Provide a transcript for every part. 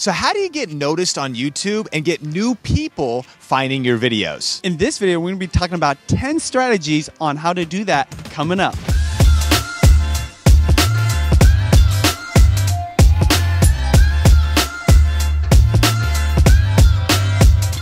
So how do you get noticed on YouTube and get new people finding your videos? In this video, we're going to be talking about 10 strategies on how to do that coming up.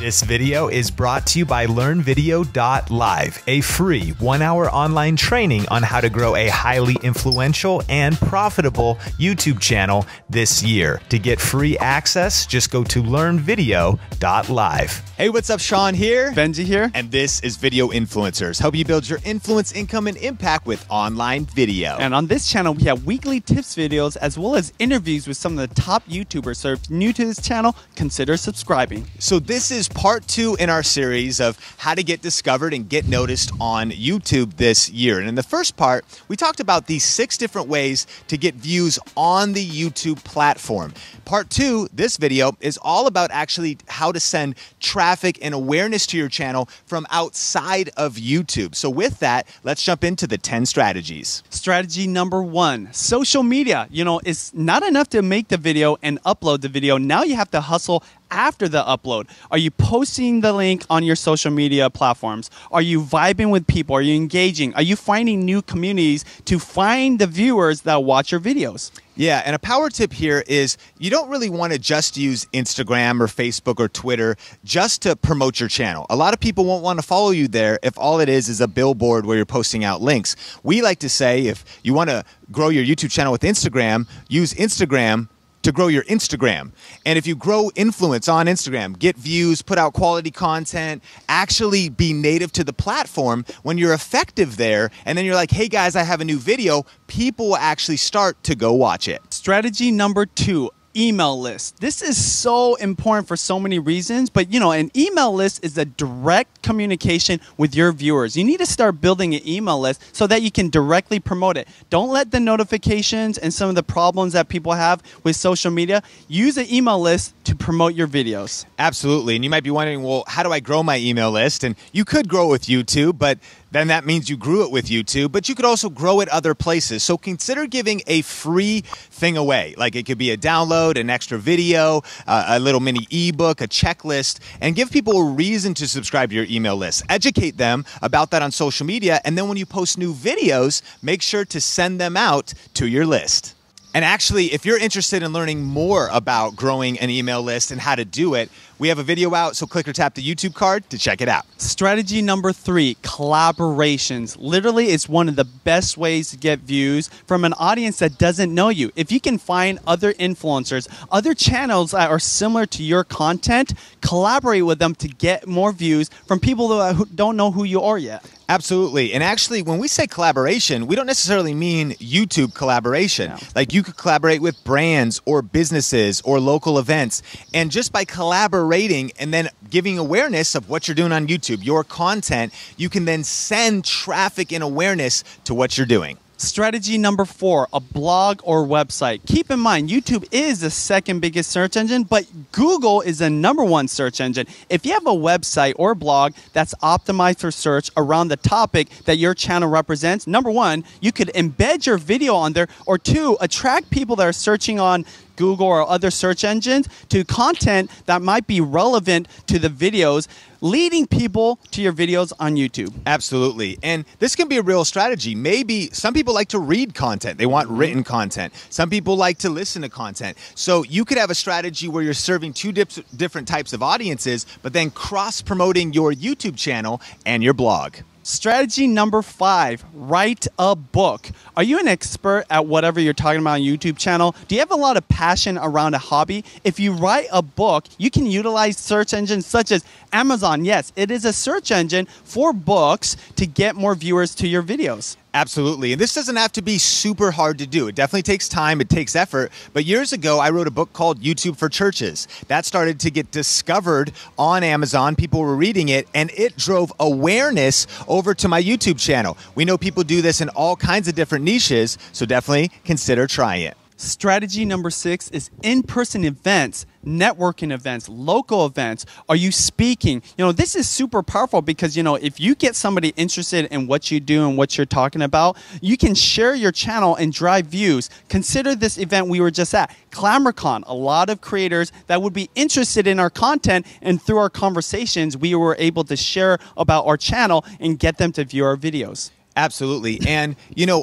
This video is brought to you by LearnVideo.live, a free 1-hour online training on how to grow a highly influential and profitable YouTube channel this year. To get free access, just go to LearnVideo.live. Hey, what's up? Sean here. Benji here. And this is Video Influencers, help you build your influence, income, and impact with online video. And on this channel, we have weekly tips videos as well as interviews with some of the top YouTubers. So if you're new to this channel, consider subscribing. So this is part 2 in our series of how to get discovered and get noticed on YouTube this year. And in the first part, we talked about these 6 different ways to get views on the YouTube platform. Part 2, this video, is all about actually how to send traffic and awareness to your channel from outside of YouTube. So with that, let's jump into the 10 strategies. Strategy number 1, social media. You know, it's not enough to make the video and upload the video. Now you have to hustle after the upload. Are you posting the link on your social media platforms? Are you vibing with people? Are you engaging? Are you finding new communities to find the viewers that watch your videos? Yeah, and a power tip here is you don't really want to just use Instagram or Facebook or Twitter just to promote your channel. A lot of people won't want to follow you there if all it is a billboard where you're posting out links. We like to say if you want to grow your YouTube channel with Instagram, use Instagram to grow your Instagram. And if you grow influence on Instagram, get views, put out quality content, actually be native to the platform, when you're effective there, and then you're like, hey guys, I have a new video, people will actually start to go watch it. Strategy number 2, email list. This is so important for so many reasons, but you know, an email list is a direct communication with your viewers. You need to start building an email list so that you can directly promote it. Don't let the notifications and some of the problems that people have with social media, use an email list to promote your videos. Absolutely. And you might be wondering, well, how do I grow my email list? And you could grow with YouTube, but then that means you grew it with YouTube, but you could also grow it other places. So consider giving a free thing away. Like it could be a download, an extra video, a little mini ebook, a checklist, and give people a reason to subscribe to your email list. Educate them about that on social media, and then when you post new videos, make sure to send them out to your list. And actually, if you're interested in learning more about growing an email list and how to do it, we have a video out, so click or tap the YouTube card to check it out. Strategy number 3, collaborations. Literally, it's one of the best ways to get views from an audience that doesn't know you. If you can find other influencers, other channels that are similar to your content, collaborate with them to get more views from people who don't know who you are yet. Absolutely. And actually, when we say collaboration, we don't necessarily mean YouTube collaboration. No. Like you could collaborate with brands or businesses or local events. And just by collaborating and then giving awareness of what you're doing on YouTube, your content, you can then send traffic and awareness to what you're doing. Strategy number 4, a blog or website. Keep in mind, YouTube is the second biggest search engine, but Google is the #1 search engine. If you have a website or blog that's optimized for search around the topic that your channel represents, number 1, you could embed your video on there, or 2, attract people that are searching on Google or other search engines to content that might be relevant to the videos, leading people to your videos on YouTube. Absolutely. And this can be a real strategy. Maybe some people like to read content. They want written content. Some people like to listen to content. So you could have a strategy where you're serving 2 different types of audiences, but then cross-promoting your YouTube channel and your blog. Strategy number 5, write a book. Are you an expert at whatever you're talking about on YouTube channel? Do you have a lot of passion around a hobby? If you write a book, you can utilize search engines such as Amazon. Yes, it is a search engine for books to get more viewers to your videos. Absolutely. And this doesn't have to be super hard to do. It definitely takes time. It takes effort. But years ago, I wrote a book called YouTube for Churches. That started to get discovered on Amazon. People were reading it, and it drove awareness over to my YouTube channel. We know people do this in all kinds of different niches, so definitely consider trying it. Strategy number 6 is in-person events, networking events, local events. Are you speaking? This is super powerful because, if you get somebody interested in what you do and what you're talking about, you can share your channel and drive views. Consider this event we were just at, ClamorCon. A lot of creators that would be interested in our content, and through our conversations, we were able to share about our channel and get them to view our videos. Absolutely. And,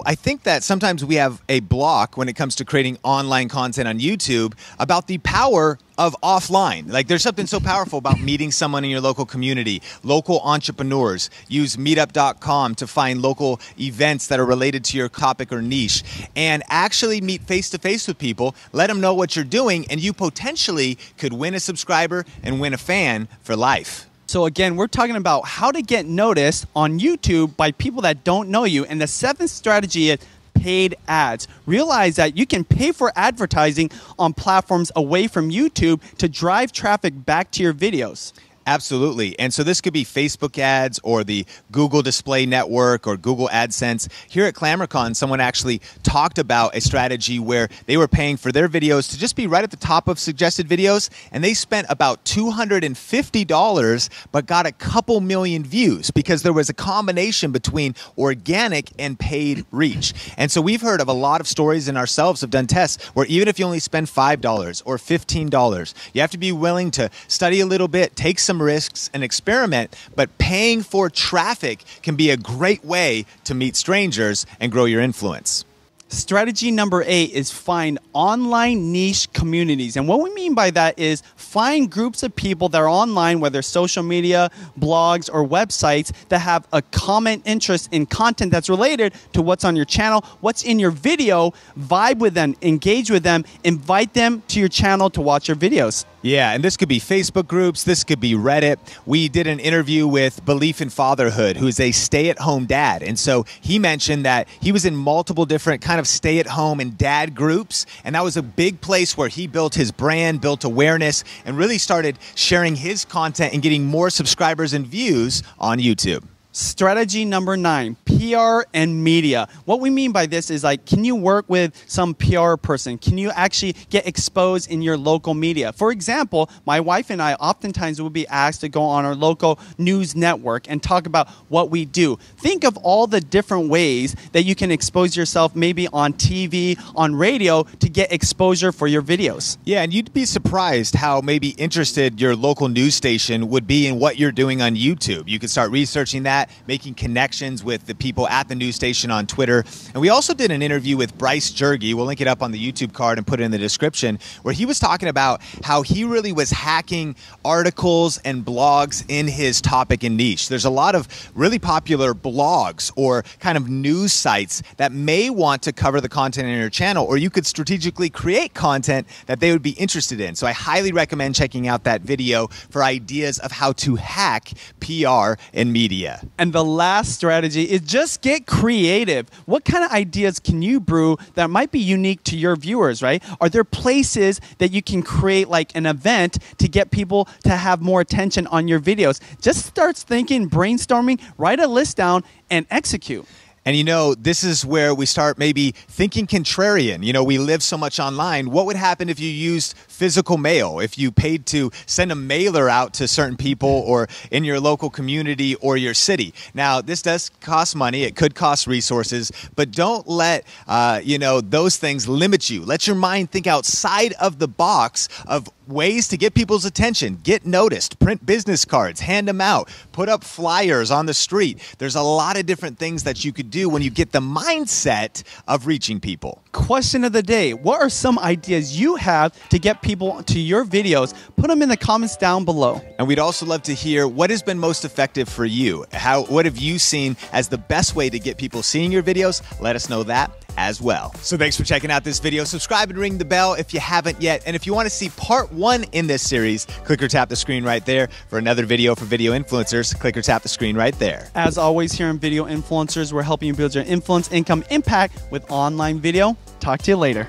I think that sometimes we have a block when it comes to creating online content on YouTube about the power of offline. Like, there's something so powerful about meeting someone in your local community, local entrepreneurs. Use meetup.com to find local events that are related to your topic or niche, and actually meet face-to-face with people, let them know what you're doing, and you potentially could win a subscriber and win a fan for life. So again, we're talking about how to get noticed on YouTube by people that don't know you. And the 7th strategy is paid ads. Realize that you can pay for advertising on platforms away from YouTube to drive traffic back to your videos. Absolutely. And so this could be Facebook ads or the Google Display Network or Google AdSense. Here at ClamorCon, someone actually talked about a strategy where they were paying for their videos to just be right at the top of suggested videos, and they spent about $250 but got a couple million views because there was a combination between organic and paid reach. And so we've heard of a lot of stories, and ourselves have done tests where even if you only spend $5 or $15, you have to be willing to study a little bit, take some risks and experiment, but paying for traffic can be a great way to meet strangers and grow your influence. Strategy number 8 is find online niche communities. And what we mean by that is find groups of people that are online, whether social media, blogs, or websites, that have a common interest in content that's related to what's on your channel, what's in your video. Vibe with them, engage with them, invite them to your channel to watch your videos. Yeah, and this could be Facebook groups, this could be Reddit. We did an interview with Belief in Fatherhood, who's a stay-at-home dad. And so he mentioned that he was in multiple different kind of stay-at-home and dad groups, and that was a big place where he built his brand, built awareness, and really started sharing his content and getting more subscribers and views on YouTube. Strategy number 9, PR and media. What we mean by this is, like, can you work with some PR person? Can you actually get exposed in your local media? For example, my wife and I oftentimes will be asked to go on our local news network and talk about what we do. Think of all the different ways that you can expose yourself, maybe on TV, on radio, to get exposure for your videos. Yeah, and you'd be surprised how maybe interested your local news station would be in what you're doing on YouTube. You could start researching that, making connections with the people at the news station on Twitter. And we also did an interview with Bryce Jergy. We'll link it up on the YouTube card and put it in the description, where he was talking about how he really was hacking articles and blogs in his topic and niche. There's a lot of really popular blogs or kind of news sites that may want to cover the content in your channel, or you could strategically create content that they would be interested in. So I highly recommend checking out that video for ideas of how to hack PR and media. And the last strategy is just get creative. What kind of ideas can you brew that might be unique to your viewers, right? Are there places that you can create like an event to get people to have more attention on your videos? Just start thinking, brainstorming, write a list down, and execute. And this is where we start maybe thinking contrarian. We live so much online. What would happen if you used physical mail? If you paid to send a mailer out to certain people or in your local community or your city? Now, this does cost money. It could cost resources, but don't let, those things limit you. Let your mind think outside of the box of ways to get people's attention, get noticed, print business cards, hand them out, put up flyers on the street. There's a lot of different things that you could do when you get the mindset of reaching people. Question of the day. What are some ideas you have to get people to your videos? Put them in the comments down below. And we'd also love to hear what has been most effective for you. What have you seen as the best way to get people seeing your videos? Let us know that as well. So thanks for checking out this video. Subscribe and ring the bell if you haven't yet. And if you want to see part 1 in this series, click or tap the screen right there. For another video for video influencers, click or tap the screen right there. As always, here in Video Influencers, we're helping you build your influence, income, impact with online video. Talk to you later.